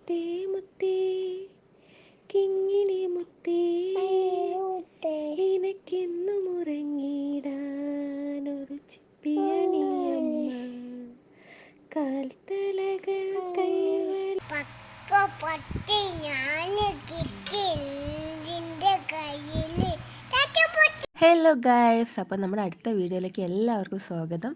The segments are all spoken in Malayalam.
മുത്തേ മുത്തേ കിങ്ങിണി മുത്തേ നിനക്കെന്നും ഉറങ്ങിടാനൊരു ചിപ്പിയണിയമ്മ കാൽത്തളകൾ കൈവൾ ഹലോ ഗായ്സ്, അപ്പോൾ നമ്മുടെ അടുത്ത വീഡിയോയിലേക്ക് എല്ലാവർക്കും സ്വാഗതം.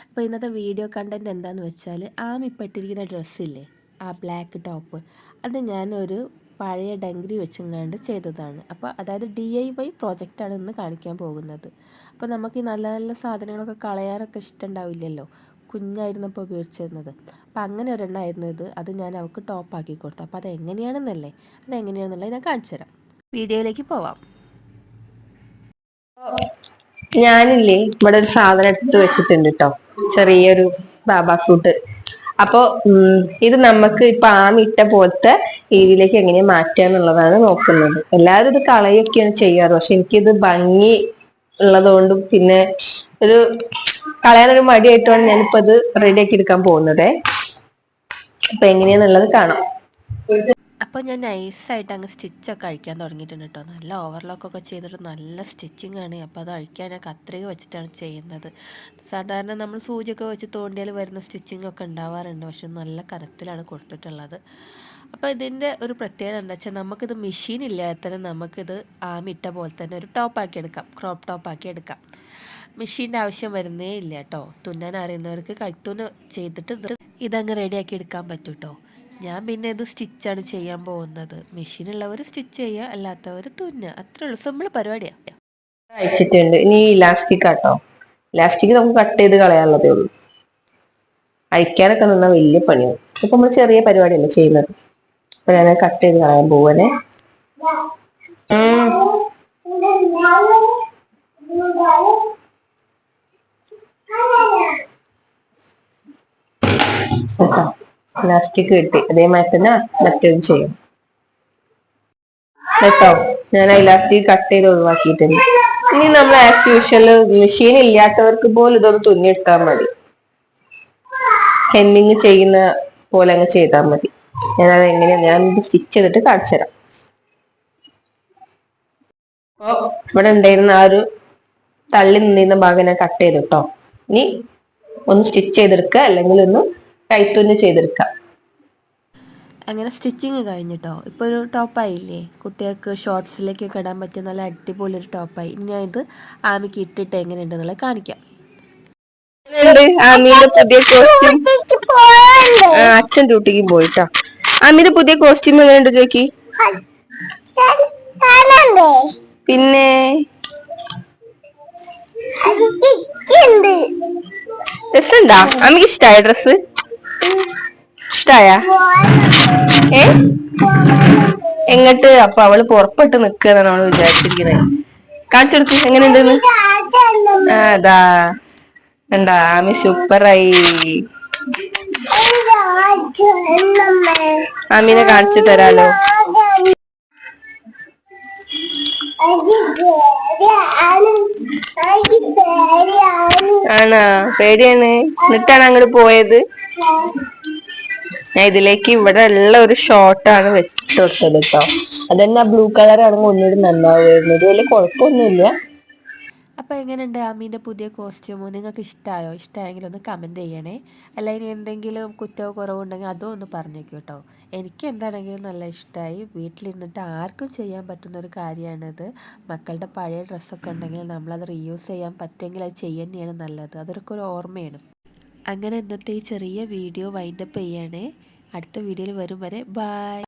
അപ്പോൾ ഇന്നത്തെ വീഡിയോ കണ്ടൻറ്റ് എന്താണെന്ന് വെച്ചാൽ, ഇപ്പോൾ ഇട്ടിരിക്കുന്ന ഡ്രസ്സില്ലേ, ആ ബ്ലാക്ക് ടോപ്പ്, അത് ഞാനൊരു പഴയ ഡംഗ്രി വെച്ചെങ്ങാണ്ട് ചെയ്തതാണ്. അപ്പോൾ അതായത് DIY പ്രോജക്റ്റാണ് ഇന്ന് കാണിക്കാൻ പോകുന്നത്. അപ്പോൾ നമുക്ക് ഈ നല്ല നല്ല സാധനങ്ങളൊക്കെ കളയാനൊക്കെ ഇഷ്ടമുണ്ടാവില്ലല്ലോ, കുഞ്ഞായിരുന്നപ്പോൾ ഉപയോഗിച്ചിരുന്നത്. അപ്പോൾ അങ്ങനെ ഒരെണ്ണമായിരുന്നു ഇത്. അത് ഞാൻ അവൾക്ക് ടോപ്പാക്കി കൊടുത്തു. അപ്പോൾ അതെങ്ങനെയാണെന്നുള്ളത് ഞാൻ കാണിച്ചു തരാം. വീഡിയോയിലേക്ക് പോവാം. ഞാനില്ലേ ഇവിടെ ഒരു സാധനം എടുത്ത് വെച്ചിട്ടുണ്ട് കേട്ടോ, ചെറിയൊരു ബാബാ സൂട്ട്. അപ്പൊ ഇത് നമുക്ക് ഇപ്പൊ ഇട്ട പോലത്തെ രീതിയിലേക്ക് എങ്ങനെ മാറ്റുക എന്നുള്ളതാണ് നോക്കുന്നത്. എല്ലാവരും ഇത് കളയൊക്കെയാണ് ചെയ്യാറ്, പക്ഷെ എനിക്കിത് ഭംഗി ഉള്ളതുകൊണ്ടും പിന്നെ ഒരു കളയാനൊരു മടിയായിട്ടാണ് ഞാനിപ്പോ ഇത് റെഡിയാക്കി എടുക്കാൻ പോകുന്നത്. അപ്പൊ എങ്ങനെയാന്നുള്ളത് കാണാം. അപ്പോൾ ഞാൻ നൈസായിട്ട് അങ്ങ് സ്റ്റിച്ചൊക്കെ അഴിക്കാൻ തുടങ്ങിയിട്ടുണ്ട് കേട്ടോ. നല്ല ഓവർലോക്കൊക്കെ ചെയ്തിട്ട് നല്ല സ്റ്റിച്ചിങ് ആണ്. അപ്പോൾ അത് അഴിക്കാൻ ഞാൻ കത്രിക വെച്ചിട്ടാണ് ചെയ്യുന്നത്. സാധാരണ നമ്മൾ സൂചിയൊക്കെ വെച്ച് തോണ്ടിയാൽ വരുന്ന സ്റ്റിച്ചിങ് ഒക്കെ ഉണ്ടാവാറുണ്ട്, പക്ഷെ നല്ല കനത്തിലാണ് കൊടുത്തിട്ടുള്ളത്. അപ്പോൾ ഇതിൻ്റെ ഒരു പ്രത്യേകത എന്താ വെച്ചാൽ, നമുക്കിത് മെഷീൻ ഇല്ലാതെ തന്നെ നമുക്കിത് ഇട്ട പോലെ തന്നെ ഒരു ടോപ്പാക്കി എടുക്കാം, ക്രോപ്പ് ടോപ്പാക്കി എടുക്കാം. മെഷീൻ്റെ ആവശ്യം വരുന്നേ ഇല്ല കേട്ടോ. തുന്നാൻ അറിയുന്നവർക്ക് കൈത്തുന്ന് ചെയ്തിട്ട് ഇതങ്ങ് റെഡിയാക്കി എടുക്കാൻ പറ്റും കേട്ടോ. ഞാൻ പിന്നെ ഇത് സ്റ്റിച്ചാണ് ചെയ്യാൻ പോകുന്നത്. മെഷീനുള്ളവർ സ്റ്റിച്ച് ചെയ്യുക, അല്ലാത്തവർ തുന്നുക, അത്രേ ഉള്ളൂ. സിമ്പിൾ പരിപാടിയാണ്. അയച്ചിട്ടുണ്ട്. ഇനി ഇലാസ്റ്റിക് ആട്ടോ. ഇലാസ്റ്റിക് നമുക്ക് കട്ട് ചെയ്ത് കളയാനുള്ളതേ ഉള്ളൂ. അഴിക്കാനൊക്കെ നിന്നാൽ വലിയ പണിയാണ്. ഇപ്പൊ നമ്മൾ ചെറിയ പരിപാടിയല്ലേ ചെയ്യുന്നത്. അപ്പൊ ഞാൻ കട്ട് ചെയ്ത് കളയാൻ പോവനെ. പ്ലാസ്റ്റിക് കിട്ടി, അതേമാതിരി തന്നെ മറ്റേതും ചെയ്യും കേട്ടോ. ഞാൻ ഇലാസ്റ്റിക് കട്ട് ചെയ്ത് ഒഴിവാക്കിയിട്ടുണ്ട്. ഇനി നമ്മൾ ആസ് യൂഷ്വൽ മെഷീൻ ഇല്ലാത്തവർക്ക് പോലും ഇതൊന്ന് തുന്നിയിട്ടാൽ മതി. ഹെമ്മിങ് ചെയ്യുന്ന പോലെ അങ്ങ് ചെയ്താൽ മതി. ഞാനത് എങ്ങനെയാണ് ഞാൻ സ്റ്റിച്ച് ചെയ്തിട്ട് കാണിച്ചു തരാം. അപ്പൊ ഇവിടെ ഉണ്ടായിരുന്ന ആ ഒരു തള്ളി നിന്നിരുന്ന ഭാഗം ഞാൻ കട്ട് ചെയ്തു കേട്ടോ. ഇനി ഒന്ന് സ്റ്റിച്ച് ചെയ്തെടുക്കുക, അല്ലെങ്കിൽ ഒന്ന് കൈത്തുന്ന് ചെയ്തെടുക്കുക. അങ്ങനെ സ്റ്റിച്ചിങ് കഴിഞ്ഞിട്ടോ. ഇപ്പോൾ ഒരു ടോപ്പായില്ലേ, കുട്ടികൾക്ക് ഷോർട്സിലേക്കൊക്കെ ഇടാൻ പറ്റിയ നല്ല അടിപൊളി ഒരു ടോപ്പായി. ഇനി ഞാൻ ഇത് ആമിക്ക് ഇട്ടിട്ട് എങ്ങനെയുണ്ടെന്നുള്ളത് കാണിക്കാം. ആമിയുടെ പുതിയ കോസ്റ്റ്യൂം അച്ഛൻ ഡ്യൂട്ടിക്ക് പോയിട്ടോ. ആമിയുടെ പുതിയ കോസ്റ്റ്യൂം എങ്ങനെയുണ്ട് ചോദിക്കി. പിന്നെ രസമുണ്ടാ? ആമിക്ക് ഇഷ്ടായ ഡ്രസ്? ഇഷ്ടായ? എങ്ങട്ട്? അപ്പൊ അവള് പുറപ്പെട്ട് നിക്കുകയെന്നാണ് അവള് വിചാരിച്ചിരിക്കുന്നത്. കാണിച്ചു കൊടുക്ക് എങ്ങനെയുണ്ടെന്ന്. അതാ എന്താ, ആമി സൂപ്പറായി. ആമിനെ കാണിച്ചു തരാലോ. ആണോ? പേടിയാണ്. എന്നിട്ടാണ് അങ്ങോട്ട് പോയത്. ഞാൻ ഇതിലേക്ക് ഇവിടെ ഉള്ള ഒരു ഷോർട്ടാണ് വെച്ചിട്ട് കൊടുത്തത് കേട്ടോ. അതന്നെ ബ്ലൂ കളർ ആണെങ്കിൽ ഒന്നുകൂടി നന്നാവുമായിരുന്നു. ഇത് വലിയ കുഴപ്പമൊന്നുമില്ല. അപ്പോൾ എങ്ങനെയുണ്ട് ആമീൻ്റെ പുതിയ കോസ്റ്റ്യൂമോ? നിങ്ങൾക്ക് ഇഷ്ടമായോ? ഇഷ്ടമായെങ്കിൽ ഒന്ന് കമൻറ്റ് ചെയ്യണേ. അല്ല, ഇനി എന്തെങ്കിലും കുറ്റമോ കുറവോ ഉണ്ടെങ്കിൽ അതും ഒന്ന് പറഞ്ഞേക്കും കേട്ടോ. എനിക്ക് എന്താണെങ്കിലും നല്ല ഇഷ്ടമായി. വീട്ടിലിരുന്നിട്ട് ആർക്കും ചെയ്യാൻ പറ്റുന്നൊരു കാര്യമാണിത്. മക്കളുടെ പഴയ ഡ്രസ്സൊക്കെ ഉണ്ടെങ്കിൽ നമ്മളത് റീയൂസ് ചെയ്യാൻ പറ്റുമെങ്കിൽ അത് ചെയ്യുന്നതാണ് നല്ലത്. അതൊക്കെ ഒരു ഓർമ്മയാണ്. അങ്ങനെ ഇന്നത്തെ ഈ ചെറിയ വീഡിയോ വൈൻഡപ്പ് ചെയ്യണേ. അടുത്ത വീഡിയോയിൽ വരും വരെ ബൈ.